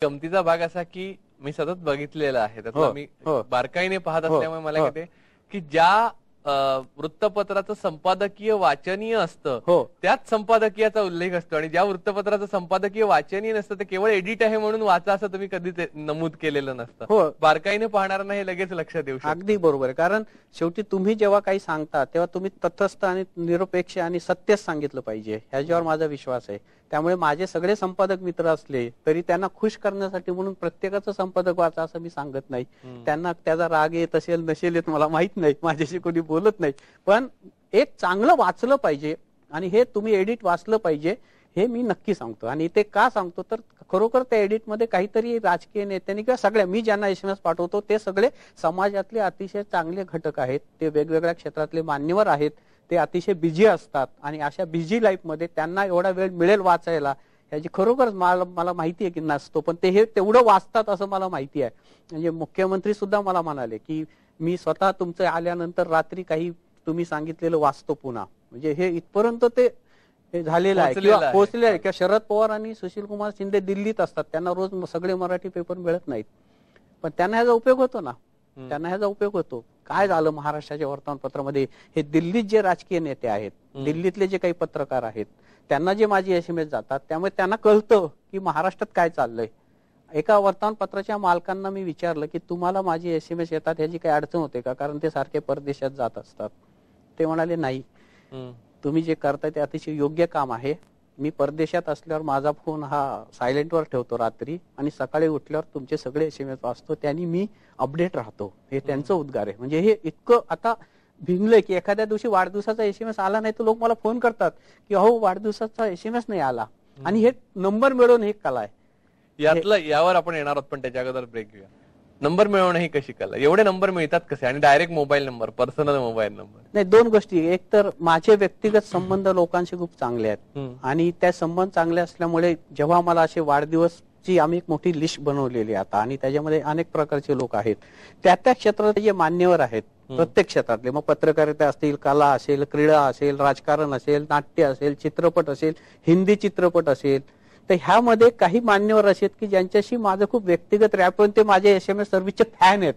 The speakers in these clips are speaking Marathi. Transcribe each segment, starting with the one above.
गमतीचा भाग असा की मी सतत बघितलेला आहे, त्यातला मी बारकाईने पाहत असल्यामुळे मला माहिती की ज्या वृत्तपत्राचं संपादकीय वाचनीय असतं त्याच संपादकीयाचा उल्लेख असतो, आणि ज्या वृत्तपत्राचं संपादकीय वाचनीय नसतं ते केवळ एडिट आहे म्हणून वाचा असं तुम्ही कधीच नमूद केलेलं नसतं. बारकाईने पाहणाऱ्यांना हे लगेच लक्षात येऊ शकतं. अगदी बरोबर आहे, कारण शेवटी तुम्ही जेव्हा काही सांगता तेव्हा तुम्ही तटस्थ आणि निरपेक्ष आणि सत्यच सांगितलं पाहिजे, ह्याच्यावर माझा विश्वास आहे. त्यामुळे माझे सगळे संपादक मित्र असले तरी त्यांना खुश करण्यासाठी म्हणून प्रत्येकाचं संपादक वाचा असं मी सांगत नाही. त्यांना त्याचा राग येत असेल नसेल येत मला माहित नाही, माझ्याशी कोणी बोलत नाही, पण एक चांगलं वाचलं पाहिजे आणि हे तुम्ही एडिट वाचलं पाहिजे हे मी नक्की सांगतो. आणि ते का सांगतो तर खरोखर त्या एडिटमध्ये काहीतरी राजकीय नेत्यांनी किंवा सगळ्या मी ज्यांना SMS पाठवतो ते सगळे समाजातले अतिशय चांगले घटक आहेत, ते वेगवेगळ्या क्षेत्रातले मान्यवर आहेत, ते अतिशय बिझी असतात आणि अशा बिझी लाईफमध्ये त्यांना एवढा वेळ मिळेल वाचायला याची खरोखर मला माहिती आहे की नसतो, पण ते हे तेवढं वाचतात असं मला माहिती आहे. म्हणजे मुख्यमंत्री सुद्धा मला म्हणाले की मी स्वतः तुमचं आल्यानंतर रात्री काही तुम्ही सांगितलेलं वाचतो पुन्हा. म्हणजे हे इथपर्यंत ते झालेलं आहे किंवा पोहोचलेलं आहे. किंवा शरद पवार आणि सुशील कुमार शिंदे दिल्लीत असतात, त्यांना रोज सगळे मराठी पेपर मिळत नाहीत, पण त्यांना ह्याचा उपयोग होतो ना, त्यांना ह्याचा उपयोग होतो. काय झालं महाराष्ट्राच्या वर्तमानपत्रामध्ये, हे दिल्लीत जे राजकीय नेते आहेत, दिल्लीतले जे काही पत्रकार आहेत, त्यांना जे माझे SMS जातात त्यामुळे त्यांना कळतं की महाराष्ट्रात काय चाललंय. एका वर्तमानपत्राच्या मालकांना मी विचारलं की तुम्हाला माझे SMS येतात ह्याची काही अडचण होते का, कारण ते सारखे परदेशात जात असतात. ते म्हणाले नाही, तुम्ही जे करताय ते अतिशय योग्य काम आहे. मी परदेशात असल्यावर माझा फोन हा सायलेंटवर ठेवतो रात्री आणि सकाळी उठल्यावर तुमचे सगळे SMS वाचतो, त्यांनी मी अपडेट राहतो. हे त्यांचं उद्गार आहे. म्हणजे हे इतकं आता भिंगलंय की एखाद्या दिवशी वाढदिवसाचा SMS आला नाही तर लोक मला फोन करतात की अहो वाढदिवसाचा SMS नाही आला, आणि हे नंबर मिळवून हे कला आहे. यावर आपण येणार आहोत, पण त्याच्या अगोदर ब्रेक घेऊया. नंबर मिळवणं ही कशी कला, एवढे नंबर मिळतात कसे, आणि direct mobile number, personal mobile number? नाही, दोन गोष्टी. एक तर माझे व्यक्तिगत संबंध लोकांशी खूप चांगले आहेत आणि त्या संबंध चांगले असल्यामुळे जेव्हा मला असे वाढदिवसची आम्ही एक मोठी लिस्ट बनवलेली आता, आणि त्याच्यामध्ये अनेक प्रकारचे लोक आहेत, त्या क्षेत्रात जे मान्यवर आहेत प्रत्येक क्षेत्रातले, मग पत्रकारिता असतील, कला असेल, क्रीडा असेल, राजकारण असेल, नाट्य असेल, चित्रपट असेल, हिंदी चित्रपट असेल, तर ह्यामध्ये काही मान्यवर असे आहेत की ज्यांच्याशी माझं खूप व्यक्तिगत रॅप, पण ते माझे SMS सर्व्हिसचे फॅन आहेत.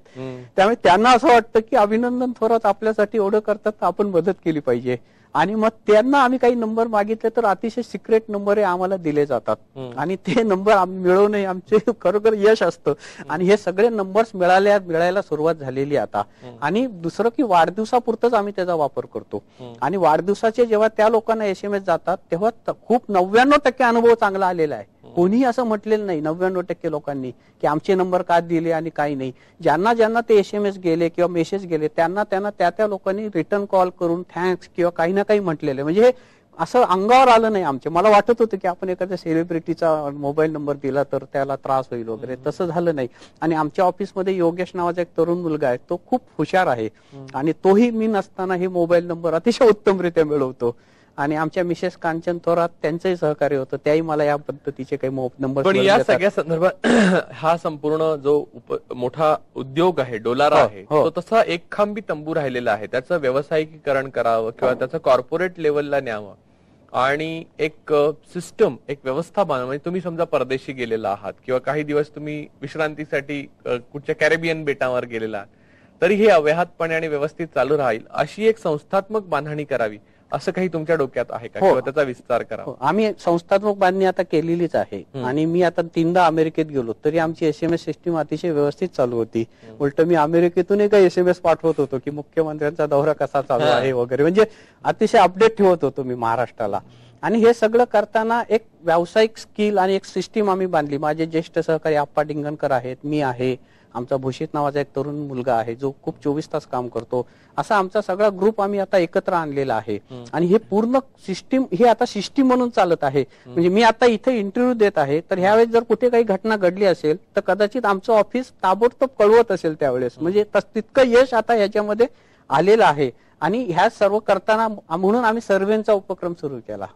त्यामुळे त्यांना असं वाटतं की अभिनंदन थोरात आपल्यासाठी एवढं करतात तर आपण मदत केली पाहिजे, आणि मग त्यांना आम्ही काही नंबर मागितले तर अतिशय सिक्रेट नंबर आम्हाला दिले जातात, आणि ते नंबर मिळवणे आमचे खरोखर यश असतं. आणि हे सगळे नंबर्स मिळायला सुरुवात झालेली आता. आणि दुसरं की वाढदिवसापुरतच आम्ही त्याचा वापर करतो, आणि वाढदिवसाचे जेव्हा त्या लोकांना SMS जातात तेव्हा खूप 99% अनुभव चांगला आलेला आहे. कोणीही असं म्हटलेलं नाही 99% लोकांनी की आमचे नंबर का दिले आणि काही नाही. ज्यांना ज्यांना ते SMS गेले किंवा मेसेज गेले त्यांना त्या लोकांनी रिटर्न कॉल करून थँक्स किंवा काही ना काही म्हटलेलं. म्हणजे असं अंगावर आलं नाही आमच्या. मला वाटत होतं की आपण एखाद्या सेलिब्रिटीचा मोबाईल नंबर दिला तर त्याला त्रास होईल वगैरे, तसं झालं नाही. आणि आमच्या ऑफिसमध्ये योगेश नावाचा एक तरुण मुलगा आहे, तो खूप हुशार आहे, आणि तोही मी नसताना हे मोबाईल नंबर अतिशय उत्तमरित्या मिळवतो. आणि आमच्या मिसेस कांचन थोरात त्यांचंही सहकार्य होतं, त्याही मला या पद्धतीचे काही नंबर. पण या सगळ्या संदर्भात हा संपूर्ण जो मोठा उद्योग आहे, डोलारा आहे, तो तसा एक खांबी तंबू राहिलेला आहे. त्याचं व्यावसायिकीकरण करावं किंवा त्याचं कॉर्पोरेट लेवलला न्यावं, आणि एक सिस्टम, एक व्यवस्था बनवा. म्हणजे तुम्ही समजा परदेशी गेलेला आहात किंवा काही दिवस तुम्ही विश्रांतीसाठी कुठच्या कॅरेबियन बेटावर गेलेला आहात, तरी हे अव्याहतपणे आणि व्यवस्थित चालू राहील अशी एक संस्थात्मक बांधणी करावी असं काही तुमच्या डोक्यात आहे का, किंवा त्याचा विस्तार करावा? आम्ही संस्थात्मक बांधणी आता केलेलीच आहे, आणि मी आता 3दा अमेरिकेत गेलो तरी आमची SMS सिस्टीम अतिशय व्यवस्थित चालू होती. उलट मी अमेरिकेतूनही काही SMS पाठवत होतो की मुख्यमंत्र्यांचा दौरा कसा चालू आहे वगैरे, म्हणजे अतिशय अपडेट ठेवत होतो मी महाराष्ट्राला. आणि हे सगळं करताना एक व्यावसायिक स्किल आणि एक सिस्टीम आम्ही बांधली. माझे ज्येष्ठ सहकारी आप्पा डिंगणकर आहेत, मी आहे, आमचा भूषित नावाचा एक तरुण मुलगा आहे जो खूप 24 तास काम करतो. असा आमचा सगळा ग्रुप आम्ही आता एकत्र आणलेला आहे, आणि हे पूर्ण सिस्टीम हे आता सिस्टीम म्हणून चालत आहे. म्हणजे मी आता इथे इंटरव्ह्यू देत आहे, तर ह्यावेळेस जर कुठे काही घटना घडली असेल तर कदाचित आमचं ऑफिस ताबडतोब कळवत असेल त्यावेळेस. म्हणजे तितकं यश आता ह्याच्यामध्ये आलेलं आहे. आणि ह्या सर्व करताना म्हणून आम्ही सर्व्हेचा उपक्रम सुरू केला.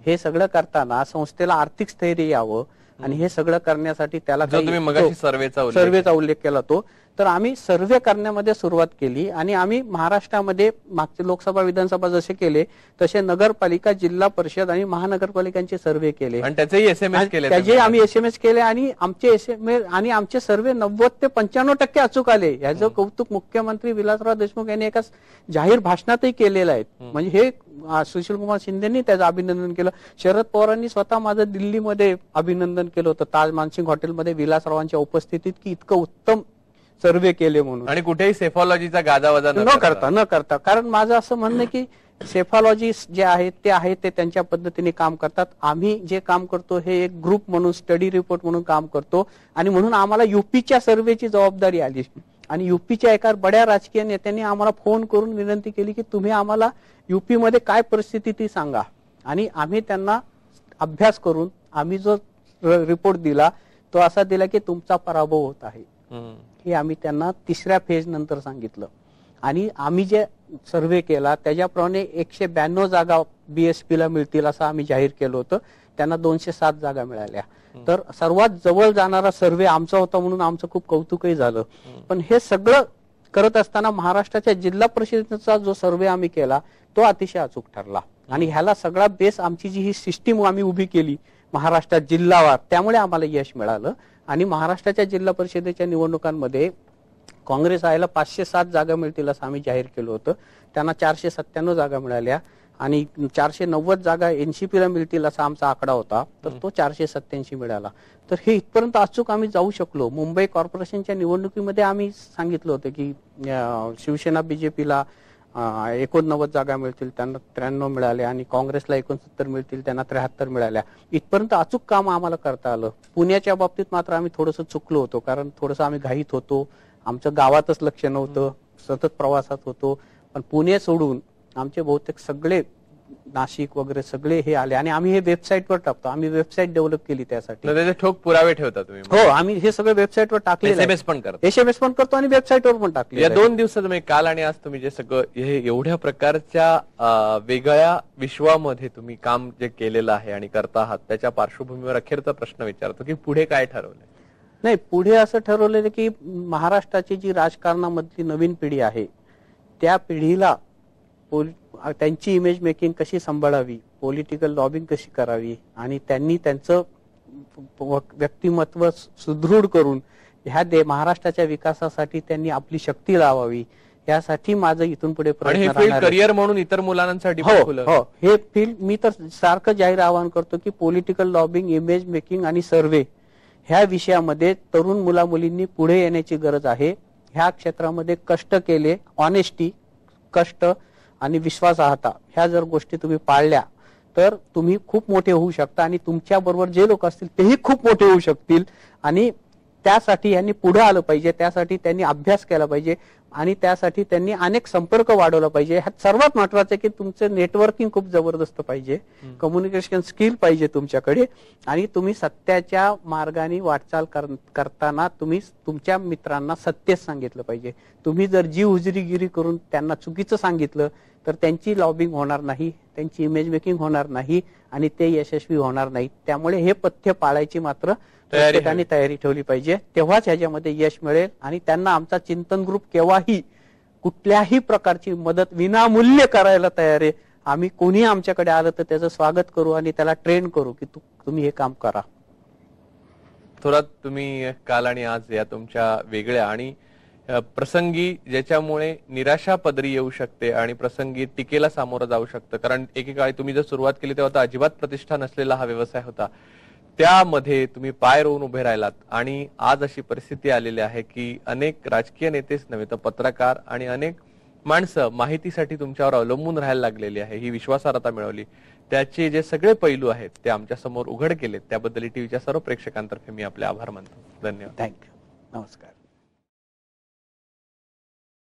हे सगळं करताना संस्थेला आर्थिक स्थैर्य यावं, आणि हे सगळं करण्यासाठी त्याला सर्वेचा उल्लेख केला तो तर आम्ही सर्व्हे करण्यामध्ये सुरुवात केली आणि आम्ही महाराष्ट्रामध्ये मागचे लोकसभा विधानसभा जसे केले तसे नगरपालिका, जिल्हा परिषद आणि महानगरपालिकांचे सर्व्हे केले आणि त्याचेही SMS केले, त्याचे आम्ही SMS केले आणि आमचे SMS आणि आमचे सर्व्हे 90 ते 95% अचूक आले. याचं कौतुक मुख्यमंत्री विलासराव देशमुख यांनी एका जाहीर भाषणातही केलेलं आहे. म्हणजे हे सुशीलकुमार शिंदेनी त्याचं अभिनंदन केलं. शरद पवारांनी स्वतः माझं दिल्लीमध्ये अभिनंदन केलं होतं ताज मानसिंग हॉटेलमध्ये विलासरावांच्या उपस्थितीत की इतकं उत्तम सर्व्हे केले म्हणून. आणि कुठेही सेफॉलॉजीचा गाजावाजा न करता कारण माझं असं म्हणणं की सेफॉलॉजिस्ट जे आहेत ते त्यांच्या पद्धतीने काम करतात. आम्ही जे काम करतो हे एक ग्रुप म्हणून, स्टडी रिपोर्ट म्हणून काम करतो आणि म्हणून आम्हाला युपीच्या सर्व्हेची जबाबदारी आली आणि युपीच्या एका बड्या राजकीय नेत्यांनी आम्हाला फोन करून विनंती केली की तुम्ही आम्हाला युपी मध्ये काय परिस्थिती ती सांगा. आणि आम्ही त्यांना अभ्यास करून आम्ही जो रिपोर्ट दिला तो असा दिला की तुमचा पराभव होत आहे. हे आम्ही त्यांना तिसऱ्या फेज नंतर सांगितलं. आणि आम्ही जे सर्व्हे केला त्याच्याप्रमाणे 192 जागा बीएसपीला मिळतील असं आम्ही जाहीर केलं होतं. त्यांना 207 जागा मिळाल्या. तर सर्वात जवळ जाणारा सर्व्हे आमचा होता म्हणून आमचं खूप कौतुकही झालं. पण हे सगळं करत असताना महाराष्ट्राच्या जिल्हा परिषदेचा जो सर्व्हे आम्ही केला तो अतिशय अचूक ठरला. आणि ह्याला सगळा बेस आमची जी ही सिस्टीम आम्ही उभी केली महाराष्ट्रात जिल्हावार, त्यामुळे आम्हाला यश मिळालं. आणि महाराष्ट्राच्या जिल्हा परिषदेच्या निवडणुकांमध्ये काँग्रेस आयला 507 जागा मिळतील असं आम्ही जाहीर केलं होतं. त्यांना 497 जागा मिळाल्या आणि 490 जागा एनसीपीला मिळतील असा आमचा आकडा होता, तर तो 487 मिळाला. तर हे इथपर्यंत अचूक आम्ही जाऊ शकलो. मुंबई कॉर्पोरेशनच्या निवडणुकीमध्ये आम्ही सांगितलं होतं की शिवसेना बीजेपीला 89 जागा मिळतील, त्यांना 93 मिळाल्या आणि काँग्रेसला 69 मिळतील, त्यांना 73 मिळाल्या. इथपर्यंत अचूक काम आम्हाला करता आलं. पुण्याच्या बाबतीत मात्र आम्ही थोडंसं चुकलो होतो, कारण थोडंसं आम्ही घाईत होतो, आमचं गावातच लक्ष नव्हतं, सतत प्रवासात होतो. पण पुणे सोडून आमचे बहुतेक सगळे नाशिक वगैरे सगळे हे आले आणि आम्ही हे वेबसाईटवर टाकतो. आम्ही वेबसाईट डेव्हलप केली त्यासाठी. त्याचे ठोक पुरावे ठेवता तुम्ही? हो, आम्ही हे सगळं वेबसाईटवर टाकले. SMS पण करतो आणि वेबसाईटवर पण टाकले. या 2 दिवसात तुम्ही काल आणि आज तुम्ही जे सगळं हे एवढ्या प्रकारच्या वेगळ्या विश्वामध्ये तुम्ही काम जे केलेलं आहे आणि करता आहात त्याच्या पार्श्वभूमीवर अखेरचा प्रश्न विचारतो की पुढे काय ठरवलंय? नाही, पुढे असं ठरवलेलं की महाराष्ट्राची जी राजकारणामधली नवीन पिढी आहे त्या पिढीला त्यांची इमेज मेकिंग कशी सांभाळावी, पॉलिटिकल लॉबिंग कशी करावी आणि त्यांनी त्यांचं व्यक्तिमत्व सुदृढ करून ह्या महाराष्ट्राच्या विकासासाठी त्यांनी आपली शक्ती लावावी, यासाठी माझं इथून पुढे प्रयत्न राहणार. करिअर म्हणून इतर मुलांसाठी हो, हे फील्ड मी तर सारखं जाहीर आवाहन करतो की पॉलिटिकल लॉबिंग, इमेज मेकिंग आणि सर्व्हे ह्या विषयामध्ये तरुण मुला मुलींनी पुढे येण्याची गरज आहे. ह्या क्षेत्रामध्ये कष्ट केले, ऑनेस्टी, कष्ट आणि विश्वासार्हता ह्या जर गोष्टी तुम्ही पाळल्या तर तुम्ही खूप मोठे होऊ शकता आणि तुमच्या बरोबर जे लोक असतील तेही खूप मोठे होऊ शकतील. आणि त्यासाठी यांनी पुढे आलं पाहिजे, त्यासाठी त्यांनी अभ्यास केला पाहिजे आणि त्यासाठी त्यांनी अनेक संपर्क वाढवला पाहिजे. ह्यात सर्वात महत्वाचं आहे की तुमचं नेटवर्किंग खूप जबरदस्त पाहिजे, कम्युनिकेशन स्किल पाहिजे तुमच्याकडे आणि तुम्ही सत्याच्या मार्गाने वाटचाल करताना तुम्ही तुमच्या मित्रांना सत्य सांगितलं पाहिजे. तुम्ही जर जी हुजरीगिरी करून त्यांना चुकीचं सांगितलं तर त्यांची लॉबिंग होणार नाही, त्यांची इमेज मेकिंग होणार नाही आणि ते यशस्वी होणार नाहीत. त्यामुळे हे पथ्य पाळायची मात्र प्रत्येकाने तयारी ठेवली पाहिजे, तेव्हाच ह्याच्यामध्ये यश मिळेल. आणि त्यांना आमचा चिंतन ग्रुप केव्हाही कुठल्याही प्रकारची मदत विनामूल्य करायला तयार आहे. आम्ही कोणी आमच्याकडे आलं तर त्याचं स्वागत करू आणि त्याला ट्रेन करू की तुम्ही हे काम करा. थोरात, तुम्ही काल आणि आज या तुमच्या वेगळ्या आणि प्रसंगी ज्याच्यामुळे निराशा पदरी येऊ शकते आणि प्रसंगी टीकेला सामोरं जाऊ शकतं, कारण एकेकाळी तुम्ही जर सुरुवात केली तेव्हा तर अजिबात प्रतिष्ठा नसलेला हा व्यवसाय होता, त्यामध्ये तुम्ही पाय रोवून उभे राहिलात आणि आज अशी परिस्थिती आलेली आहे की अनेक राजकीय नेतेच नव्हे तर पत्रकार आणि अनेक माणसं माहितीसाठी तुमच्यावर अवलंबून राहायला लागलेली आहे. ही विश्वासार्हता मिळवली, त्याचे जे सगळे पैलू आहेत ते आमच्या समोर उघड केलेत, त्याबद्दल टीव्हीच्या सर्व प्रेक्षकांतर्फे मी आपले आभार मानतो. धन्यवाद. थँक्यू. नमस्कार.